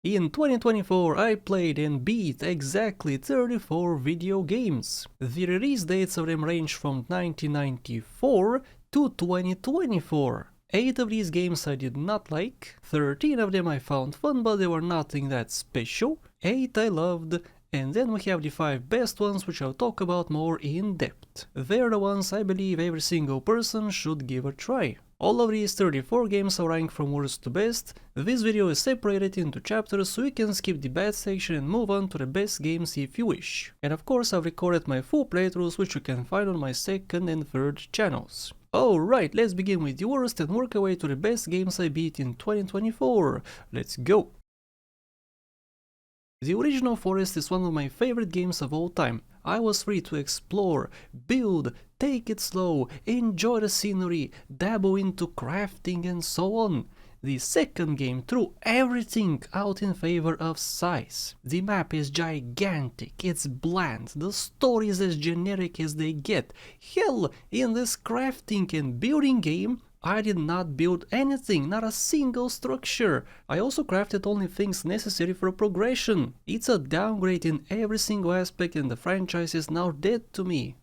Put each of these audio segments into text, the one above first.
In 2024, I played and beat exactly 34 video games. The release dates of them range from 1994 to 2024. 8 of these games I did not like, 13 of them I found fun but they were nothing that special, 8 I loved, and then we have the 5 best ones which I'll talk about more in depth. They're the ones I believe every single person should give a try. All of these 34 games are ranked from worst to best. This video is separated into chapters so you can skip the bad section and move on to the best games if you wish. And of course I've recorded my full playthroughs which you can find on my second and third channels. Alright, let's begin with the worst and work our way to the best games I beat in 2024. Let's go! The Original Forest is one of my favorite games of all time. I was free to explore, build, take it slow, enjoy the scenery, dabble into crafting and so on. The second game threw everything out in favor of size. The map is gigantic, it's bland, the story is as generic as they get. Hell, in this crafting and building game, I did not build anything, not a single structure. I also crafted only things necessary for progression. It's a downgrade in every single aspect and the franchise is now dead to me.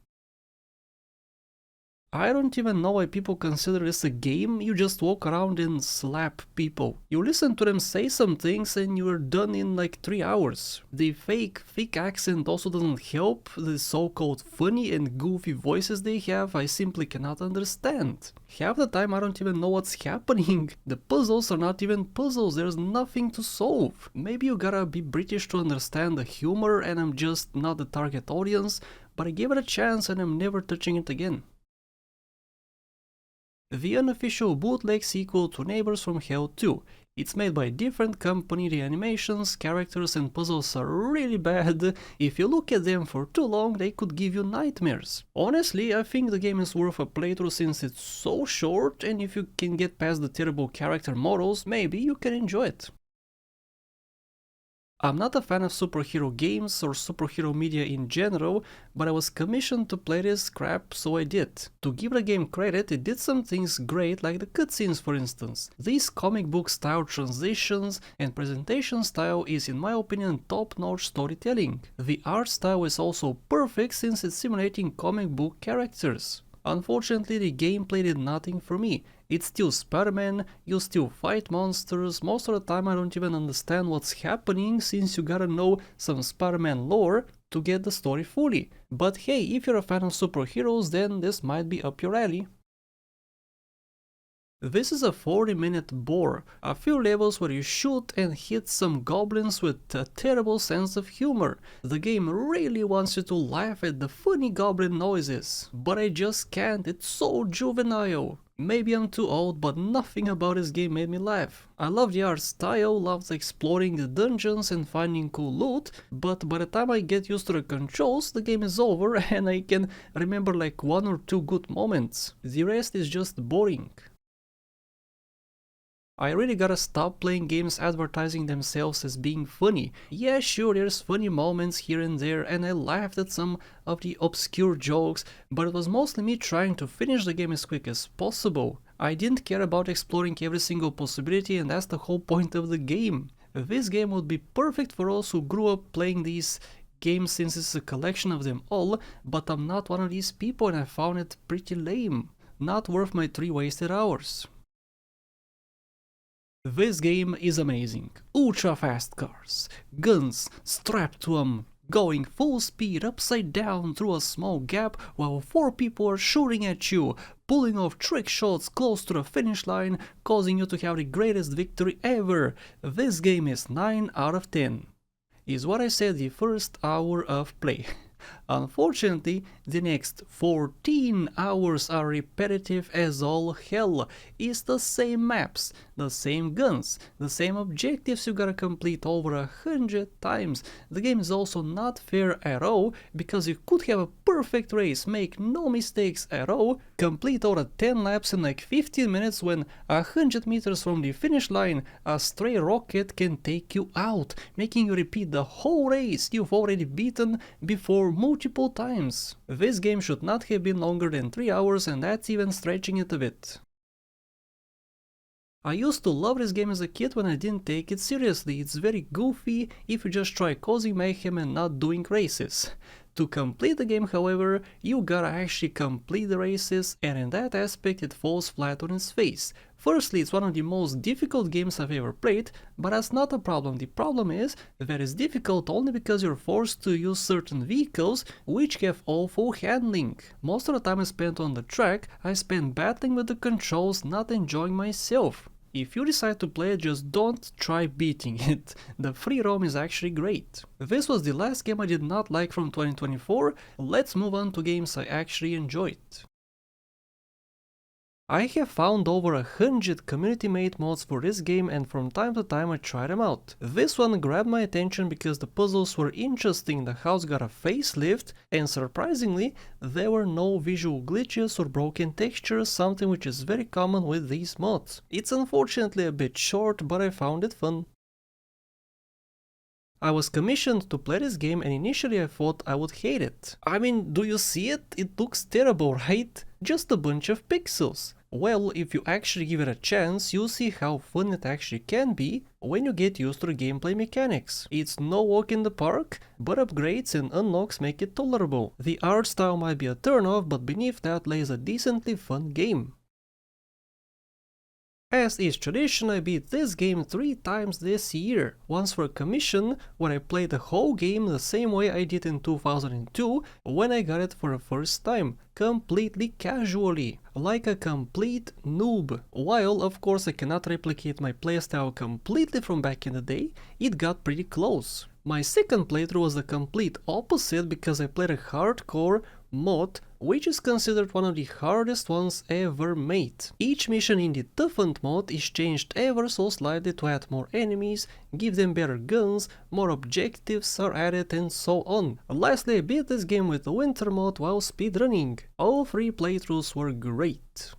I don't even know why people consider this a game. You just walk around and slap people. You listen to them say some things and you're done in like 3 hours. The fake thick accent also doesn't help. The so-called funny and goofy voices they have I simply cannot understand. Half the time I don't even know what's happening. The puzzles are not even puzzles, there's nothing to solve. Maybe you gotta be British to understand the humor and I'm just not the target audience, but I gave it a chance and I'm never touching it again. The unofficial bootleg sequel to Neighbors from Hell 2. It's made by a different company, the animations, characters and puzzles are really bad. If you look at them for too long, they could give you nightmares. Honestly, I think the game is worth a playthrough since it's so short, and if you can get past the terrible character models, maybe you can enjoy it. I'm not a fan of superhero games or superhero media in general, but I was commissioned to play this crap, so I did. To give the game credit, it did some things great, like the cutscenes for instance. These comic book style transitions and presentation style is in my opinion top-notch storytelling. The art style is also perfect since it's simulating comic book characters. Unfortunately, the gameplay did nothing for me. It's still Spider-Man, you still fight monsters, most of the time I don't even understand what's happening since you gotta know some Spider-Man lore to get the story fully. But hey, if you're a fan of superheroes, then this might be up your alley. This is a 40-minute bore, a few levels where you shoot and hit some goblins with a terrible sense of humor. The game really wants you to laugh at the funny goblin noises, but I just can't, it's so juvenile. Maybe I'm too old, but nothing about this game made me laugh. I love the art style, loved exploring the dungeons and finding cool loot, but by the time I get used to the controls, the game is over and I can remember like 1 or 2 good moments. The rest is just boring. I really gotta stop playing games advertising themselves as being funny. Yeah, sure, there's funny moments here and there, and I laughed at some of the obscure jokes, but it was mostly me trying to finish the game as quick as possible. I didn't care about exploring every single possibility, and that's the whole point of the game. This game would be perfect for those who grew up playing these games since it's a collection of them all, but I'm not one of these people and I found it pretty lame. Not worth my 3 wasted hours. This game is amazing. Ultra fast cars, guns strapped to them, going full speed upside down through a small gap while 4 people are shooting at you, pulling off trick shots close to the finish line, causing you to have the greatest victory ever. This game is 9 out of 10. Is what I said the first hour of play. Unfortunately, the next 14 hours are repetitive as all hell. It's the same maps, the same guns, the same objectives you gotta complete over 100 times. The game is also not fair at all, because you could have a perfect race, make no mistakes at all, complete over 10 laps in like 15 minutes when 100 meters from the finish line a stray rocket can take you out, making you repeat the whole race you've already beaten before multiple times. This game should not have been longer than 3 hours, and that's even stretching it a bit. I used to love this game as a kid when I didn't take it seriously. It's very goofy if you just try causing mayhem and not doing races. To complete the game, however, you gotta actually complete the races, and in that aspect it falls flat on its face. Firstly, it's one of the most difficult games I've ever played, but that's not a problem. The problem is that it's difficult only because you're forced to use certain vehicles which have awful handling. Most of the time I spent on the track, I spent battling with the controls, not enjoying myself. If you decide to play it, just don't try beating it. The free roam is actually great. This was the last game I did not like from 2024. Let's move on to games I actually enjoyed. I have found over 100 community-made mods for this game, and from time to time I try them out. This one grabbed my attention because the puzzles were interesting, the house got a facelift, and surprisingly, there were no visual glitches or broken textures, something which is very common with these mods. It's unfortunately a bit short, but I found it fun. I was commissioned to play this game and initially I thought I would hate it. I mean, do you see it? It looks terrible, right? Just a bunch of pixels. Well, if you actually give it a chance, you'll see how fun it actually can be when you get used to the gameplay mechanics. It's no walk in the park, but upgrades and unlocks make it tolerable. The art style might be a turn-off, but beneath that lays a decently fun game. As is tradition, I beat this game 3 times this year. Once for a commission, where I played the whole game the same way I did in 2002, when I got it for the first time, completely casually, like a complete noob. While of course I cannot replicate my playstyle completely from back in the day, it got pretty close. My second playthrough was the complete opposite because I played a hardcore mod, which is considered one of the hardest ones ever made. Each mission in the toughened mode is changed ever so slightly to add more enemies, give them better guns, more objectives are added and so on. Lastly, I beat this game with the winter mode while speedrunning. All 3 playthroughs were great.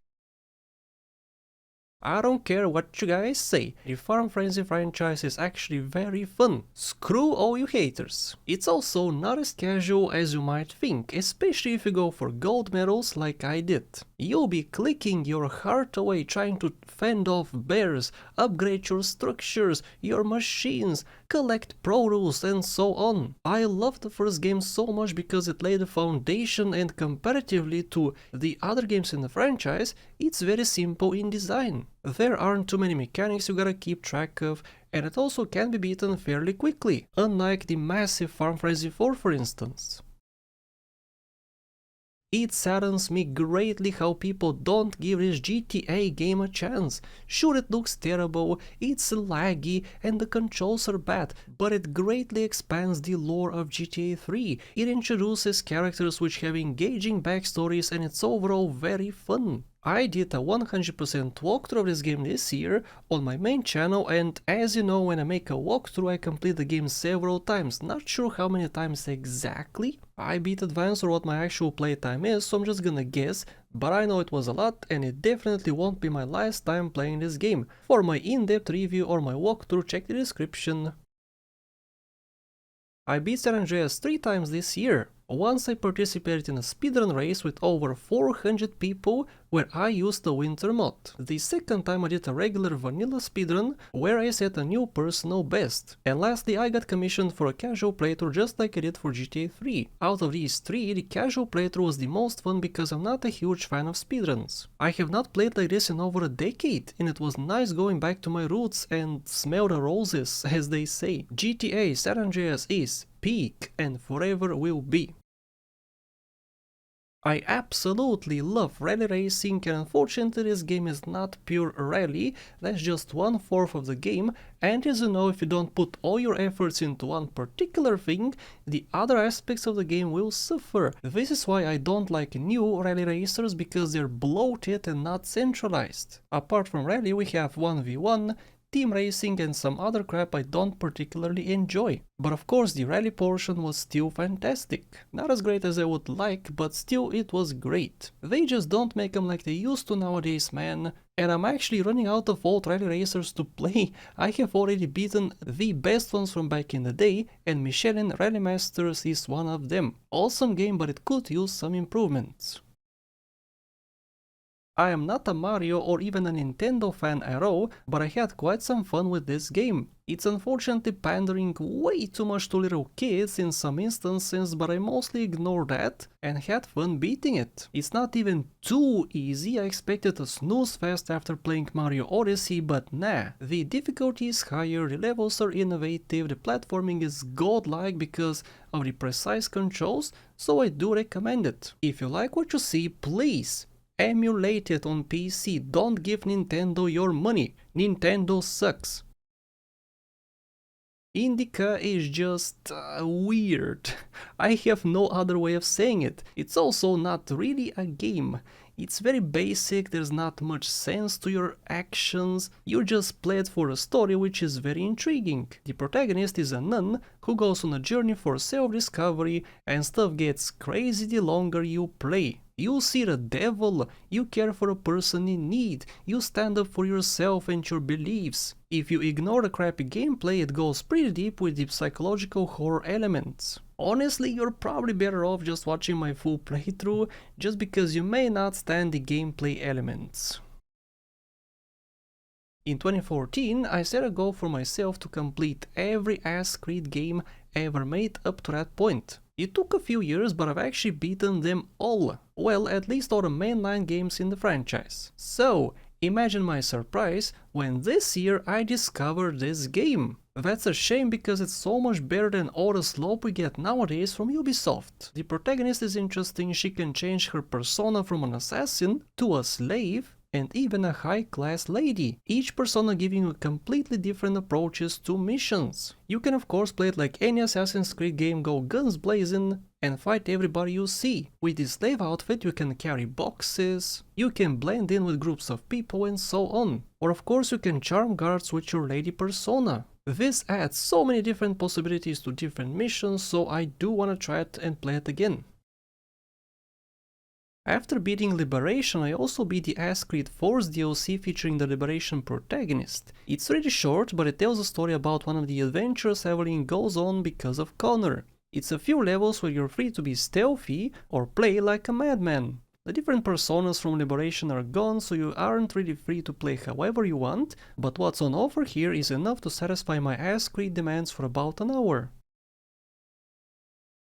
I don't care what you guys say, the Farm Frenzy franchise is actually very fun. Screw all you haters. It's also not as casual as you might think, especially if you go for gold medals like I did. You'll be clicking your heart away trying to fend off bears, upgrade your structures, your machines, collect produce and so on. I loved the first game so much because it laid the foundation, and comparatively to the other games in the franchise, it's very simple in design. There aren't too many mechanics you gotta keep track of, and it also can be beaten fairly quickly, unlike the massive Farm Frenzy 4 for instance. It saddens me greatly how people don't give this GTA game a chance. Sure, it looks terrible, it's laggy and the controls are bad, but it greatly expands the lore of GTA 3. It introduces characters which have engaging backstories and it's overall very fun. I did a 100% walkthrough of this game this year on my main channel, and as you know, when I make a walkthrough I complete the game several times, not sure how many times exactly. I beat Advance or what my actual playtime is, so I'm just gonna guess, but I know it was a lot and it definitely won't be my last time playing this game. For my in-depth review or my walkthrough, check the description. I beat San Andreas 3 times this year. Once I participated in a speedrun race with over 400 people where I used the winter mod. The second time I did a regular vanilla speedrun where I set a new personal best. And lastly, I got commissioned for a casual playthrough just like I did for GTA 3. Out of these 3, the casual playthrough was the most fun because I'm not a huge fan of speedruns. I have not played like this in over a decade, and it was nice going back to my roots and smell the roses, as they say. GTA San Andreas is peak and forever will be. I absolutely love rally racing, and unfortunately this game is not pure rally, that's just 1/4 of the game, and as you know, if you don't put all your efforts into one particular thing, the other aspects of the game will suffer. This is why I don't like new rally racers, because they're bloated and not centralized. Apart from rally we have 1v1, team racing and some other crap I don't particularly enjoy. But of course the rally portion was still fantastic. Not as great as I would like, but still it was great. They just don't make them like they used to nowadays, man. And I'm actually running out of old rally racers to play. I have already beaten the best ones from back in the day, and Michelin Rally Masters is one of them. Awesome game, but it could use some improvements. I am not a Mario or even a Nintendo fan at all, but I had quite some fun with this game. It's unfortunately pandering way too much to little kids in some instances, but I mostly ignored that and had fun beating it. It's not even too easy. I expected a snooze fest after playing Mario Odyssey, but nah. The difficulty is higher, the levels are innovative, the platforming is godlike because of the precise controls, so I do recommend it. If you like what you see, please emulate it on PC. Don't give Nintendo your money. Nintendo sucks. Indica is just weird. I have no other way of saying it. It's also not really a game. It's very basic, there's not much sense to your actions, you just play it for a story which is very intriguing. The protagonist is a nun who goes on a journey for self-discovery and stuff gets crazy the longer you play. You see the devil, you care for a person in need, you stand up for yourself and your beliefs. If you ignore the crappy gameplay, it goes pretty deep with the psychological horror elements. Honestly, you're probably better off just watching my full playthrough, just because you may not stand the gameplay elements. In 2014, I set a goal for myself to complete every Assassin's Creed game ever made up to that point. It took a few years, but I've actually beaten them all. Well, at least all the mainline games in the franchise. So, imagine my surprise when this year I discovered this game. That's a shame because it's so much better than all the slop we get nowadays from Ubisoft. The protagonist is interesting, she can change her persona from an assassin to a slave and even a high-class lady, each persona giving you completely different approaches to missions. You can of course play it like any Assassin's Creed game, go guns blazing and fight everybody you see. With the slave outfit you can carry boxes, you can blend in with groups of people and so on. Or of course you can charm guards with your lady persona. This adds so many different possibilities to different missions, so I do wanna try it and play it again. After beating Liberation, I also beat the Assassin's Creed Force DLC featuring the Liberation protagonist. It's really short, but it tells a story about one of the adventures Evelyn goes on because of Connor. It's a few levels where you're free to be stealthy or play like a madman. The different personas from Liberation are gone, so you aren't really free to play however you want, but what's on offer here is enough to satisfy my Assassin's Creed demands for about an hour.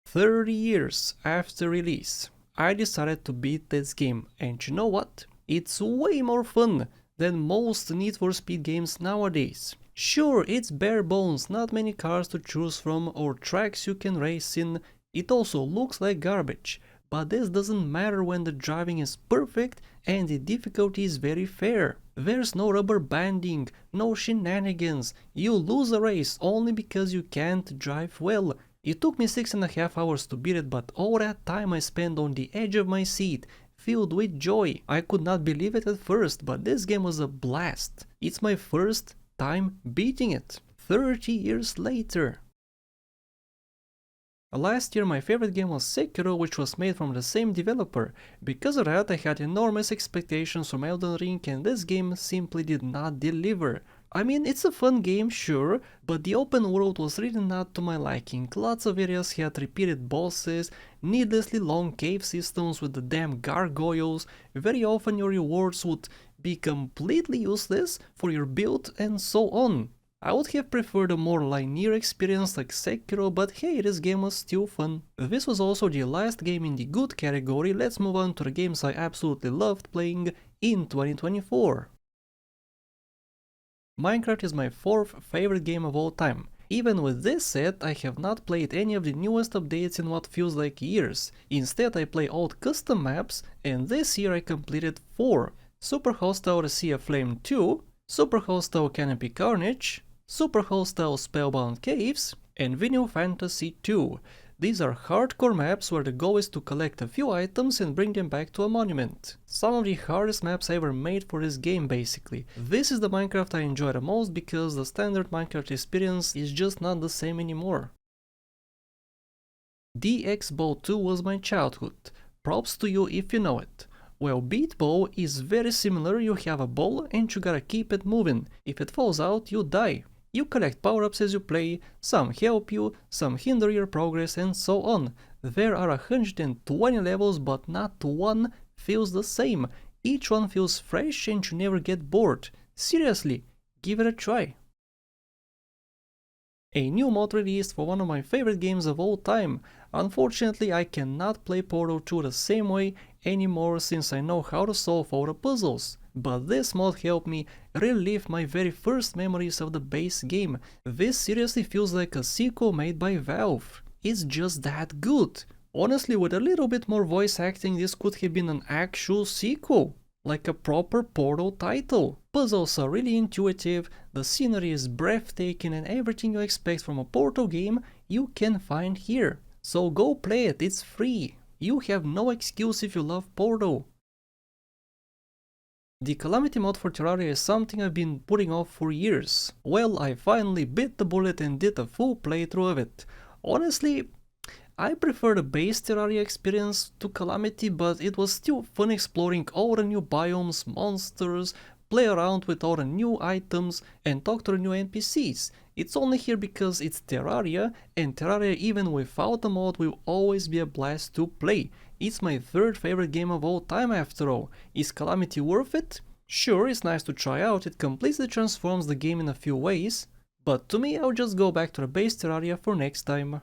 30 years after release, I decided to beat this game, and you know what? It's way more fun than most Need for Speed games nowadays. Sure, it's bare bones, not many cars to choose from or tracks you can race in, it also looks like garbage, but this doesn't matter when the driving is perfect and the difficulty is very fair. There's no rubber banding, no shenanigans, you lose a race only because you can't drive well. It took me 6.5 hours to beat it, but all that time I spent on the edge of my seat, filled with joy. I could not believe it at first, but this game was a blast. It's my first time beating it, 30 years later. Last year my favorite game was Sekiro, which was made from the same developer. Because of that I had enormous expectations from Elden Ring and this game simply did not deliver. I mean, it's a fun game, sure, but the open world was really not to my liking. Lots of areas had repeated bosses, needlessly long cave systems with the damn gargoyles, very often your rewards would be completely useless for your build and so on. I would have preferred a more linear experience like Sekiro, but hey, this game was still fun. This was also the last game in the good category. Let's move on to the games I absolutely loved playing in 2024. Minecraft is my 4th favorite game of all time. Even with this set, I have not played any of the newest updates in what feels like years. Instead, I play old custom maps, and this year I completed 4. Super Hostile The Sea of Flame 2, Super Hostile Canopy Carnage, Super Hostile Spellbound Caves, and Vinyl Fantasy 2. These are hardcore maps where the goal is to collect a few items and bring them back to a monument. Some of the hardest maps ever made for this game basically. This is the Minecraft I enjoy the most because the standard Minecraft experience is just not the same anymore. DX Bow 2 was my childhood. Props to you if you know it. Well, Beat Bow is very similar, you have a ball and you gotta keep it moving. If it falls out, you die. You collect power-ups as you play, some help you, some hinder your progress and so on. There are 120 levels, but not one feels the same. Each one feels fresh and you never get bored. Seriously, give it a try. A new mod released for one of my favorite games of all time. Unfortunately, I cannot play Portal 2 the same way anymore since I know how to solve all the puzzles. But this mod helped me relive my very first memories of the base game. This seriously feels like a sequel made by Valve. It's just that good. Honestly, with a little bit more voice acting, this could have been an actual sequel. Like a proper Portal title. Puzzles are really intuitive, the scenery is breathtaking, and everything you expect from a Portal game you can find here. So go play it, it's free. You have no excuse if you love Portal. The Calamity mod for Terraria is something I've been putting off for years. Well, I finally bit the bullet and did a full playthrough of it. Honestly, I prefer the base Terraria experience to Calamity, but it was still fun exploring all the new biomes, monsters, play around with all the new items and talk to the new NPCs. It's only here because it's Terraria, and Terraria even without the mod will always be a blast to play. It's my third favorite game of all time after all. Is Calamity worth it? Sure, it's nice to try out, it completely transforms the game in a few ways, but to me I'll just go back to the base Terraria for next time.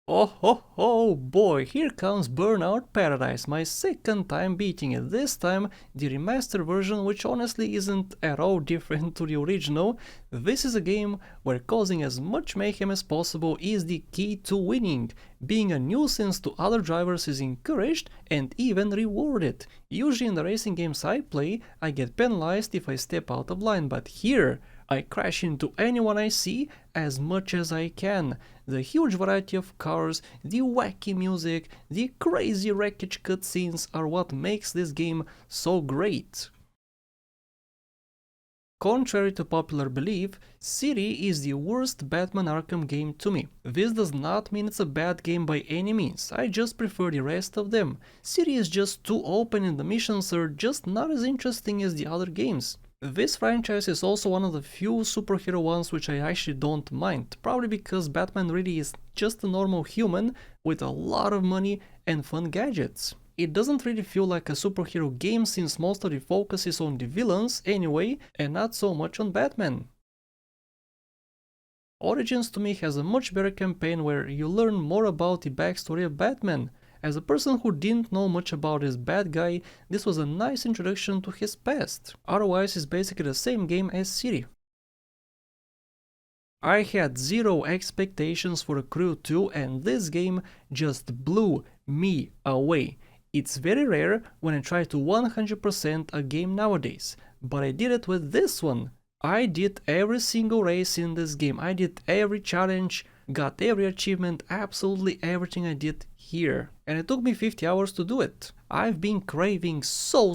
Oh ho ho boy, here comes Burnout Paradise, my second time beating it, this time the remastered version, which honestly isn't at all different to the original. This is a game where causing as much mayhem as possible is the key to winning. Being a nuisance to other drivers is encouraged and even rewarded. Usually in the racing games I play, I get penalized if I step out of line, but here I crash into anyone I see as much as I can. The huge variety of cars, the wacky music, the crazy wreckage cutscenes are what makes this game so great. Contrary to popular belief, City is the worst Batman Arkham game to me. This does not mean it's a bad game by any means, I just prefer the rest of them. City is just too open and the missions are just not as interesting as the other games. This franchise is also one of the few superhero ones which I actually don't mind, probably because Batman really is just a normal human with a lot of money and fun gadgets. It doesn't really feel like a superhero game since most of the focus is on the villains anyway and not so much on Batman. Origins to me has a much better campaign where you learn more about the backstory of Batman. As a person who didn't know much about this bad guy, this was a nice introduction to his past. Otherwise, it's basically the same game as City. I had zero expectations for Crew 2 and this game just blew me away. It's very rare when I try to 100% a game nowadays, but I did it with this one. I did every single race in this game, I did every challenge, got every achievement, absolutely everything I did here. And it took me 50 hours to do it. I've been craving so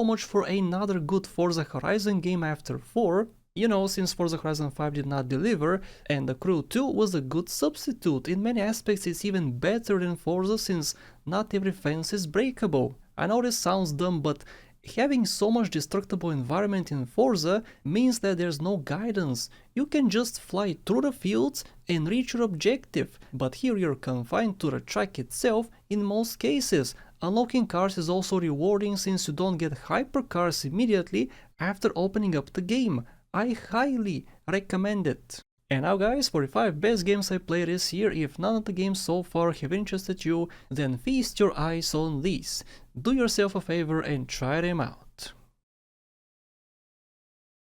much for another good Forza Horizon game after 4. You know, since Forza Horizon 5 did not deliver, and The Crew 2 was a good substitute. In many aspects it's even better than Forza since not every fence is breakable. I know this sounds dumb, but having so much destructible environment in Forza means that there's no guidance. You can just fly through the fields and reach your objective, but here you're confined to the track itself in most cases. Unlocking cars is also rewarding since you don't get hypercars immediately after opening up the game. I highly recommend it. And now guys, for the 5 best games I played this year, if none of the games so far have interested you, then feast your eyes on these. Do yourself a favor and try them out.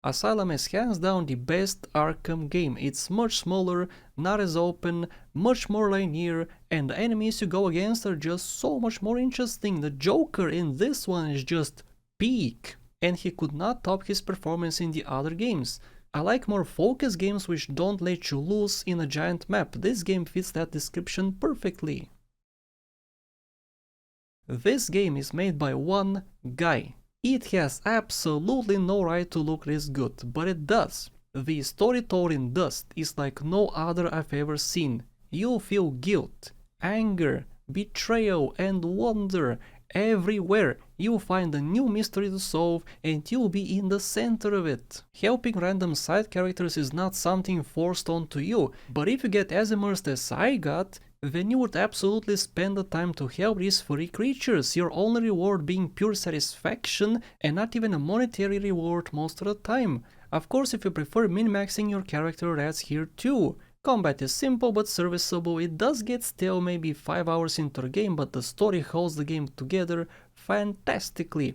Asylum is hands down the best Arkham game. It's much smaller, not as open, much more linear, and the enemies you go against are just so much more interesting. The Joker in this one is just peak, and he could not top his performance in the other games. I like more focused games which don't let you loose in a giant map. This game fits that description perfectly. This game is made by one guy. It has absolutely no right to look this good, but it does. The story told in Dust is like no other I've ever seen. You'll feel guilt, anger, betrayal and wonder. Everywhere you'll find a new mystery to solve and you'll be in the center of it. Helping random side characters is not something forced onto you, but if you get as immersed as I got, then you would absolutely spend the time to help these furry creatures, your only reward being pure satisfaction and not even a monetary reward most of the time. Of course, if you prefer min-maxing your character, that's here too. Combat is simple but serviceable. It does get stale maybe 5 hours into the game, but the story holds the game together fantastically.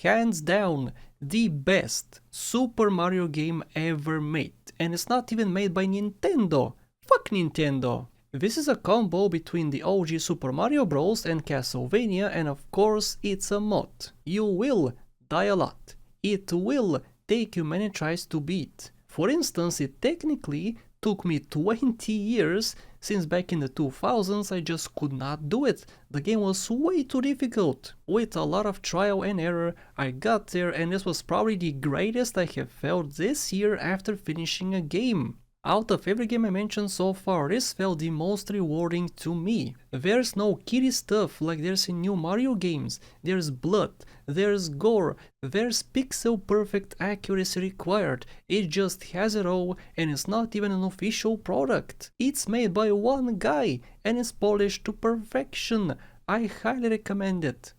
Hands down, the best Super Mario game ever made. And it's not even made by Nintendo. Fuck Nintendo! This is a combo between the OG Super Mario Bros. And Castlevania, and of course it's a mod. You will die a lot. It will take you many tries to beat. For instance, it technically took me 20 years, since back in the 2000s I just could not do it. The game was way too difficult. With a lot of trial and error, I got there, and this was probably the greatest I have felt this year after finishing a game. Out of every game I mentioned so far, this felt the most rewarding to me. There's no kiddie stuff like there's in new Mario games. There's blood, there's gore, there's pixel perfect accuracy required. It just has it all, and it's not even an official product. It's made by one guy and it's polished to perfection. I highly recommend it.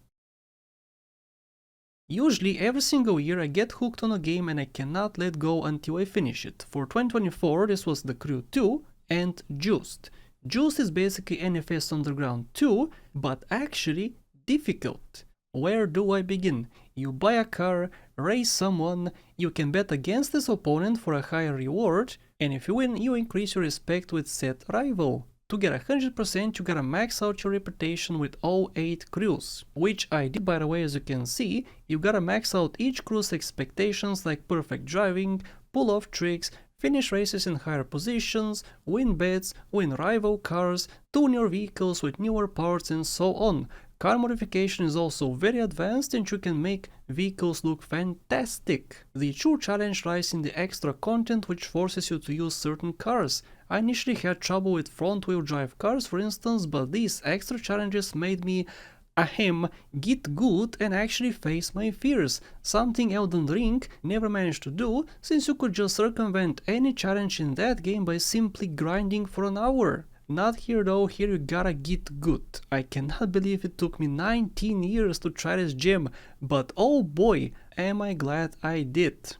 Usually every single year I get hooked on a game and I cannot let go until I finish it. For 2024 this was The Crew 2 and Juiced. Juiced is basically NFS Underground 2, but actually difficult. Where do I begin? You buy a car, race someone, you can bet against this opponent for a higher reward, and if you win you increase your respect with said rival. To get 100% you gotta max out your reputation with all 8 crews, which I did by the way. As you can see, you gotta max out each crew's expectations like perfect driving, pull off tricks, finish races in higher positions, win bets, win rival cars, tune your vehicles with newer parts and so on. Car modification is also very advanced and you can make vehicles look fantastic. The true challenge lies in the extra content which forces you to use certain cars. I initially had trouble with front wheel drive cars for instance, but these extra challenges made me get good and actually face my fears, something Elden Ring never managed to do, since you could just circumvent any challenge in that game by simply grinding for an hour. Not here though, here you gotta get good. I cannot believe it took me 19 years to try this gem, but oh boy, am I glad I did.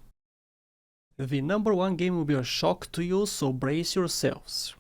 The number one game will be a shock to you, so brace yourselves.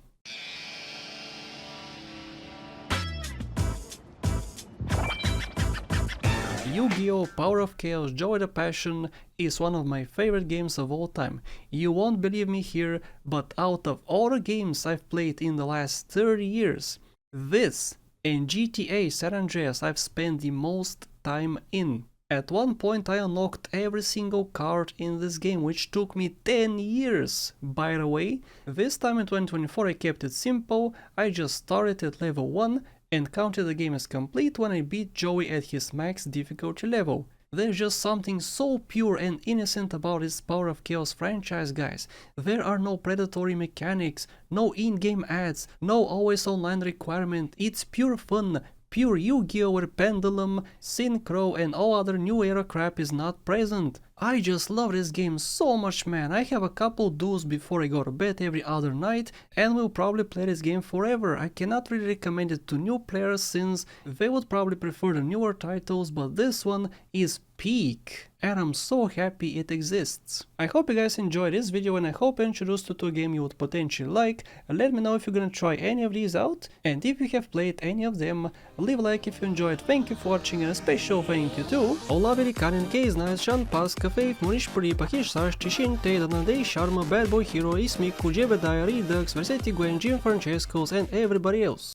Yu-Gi-Oh! Power of Chaos Joy the Passion is one of my favorite games of all time. You won't believe me here, but out of all the games I've played in the last 30 years, this and GTA San Andreas I've spent the most time in. At one point I unlocked every single card in this game, which took me 10 years. By the way, this time in 2024 I kept it simple. I just started at level 1 and counted the game as complete when I beat Joey at his max difficulty level. There's just something so pure and innocent about this Power of Chaos franchise, guys. There are no predatory mechanics, no in-game ads, no always online requirement. It's pure fun. Pure Yu-Gi-Oh! Where Pendulum, Synchro and all other new era crap is not present. I just love this game so much, man. I have a couple duels before I go to bed every other night and will probably play this game forever. I cannot really recommend it to new players since they would probably prefer the newer titles, but this one is peak and I'm so happy it exists. I hope you guys enjoyed this video and I hope I introduced you to a game you would potentially like. Let me know if you're gonna try any of these out, and if you have played any of them, leave a like if you enjoyed. Thank you for watching and a special thank you to Ola Velikanin, Keznaz, Sean Paska, Faith, Munish Puri, Pahish Sash, Tishin, Teda, Nadei, Sharma, Bad Boy Hero, Ismiku, Jebediah, Redux, Versetti, Gwen, Jim Francescos and everybody else.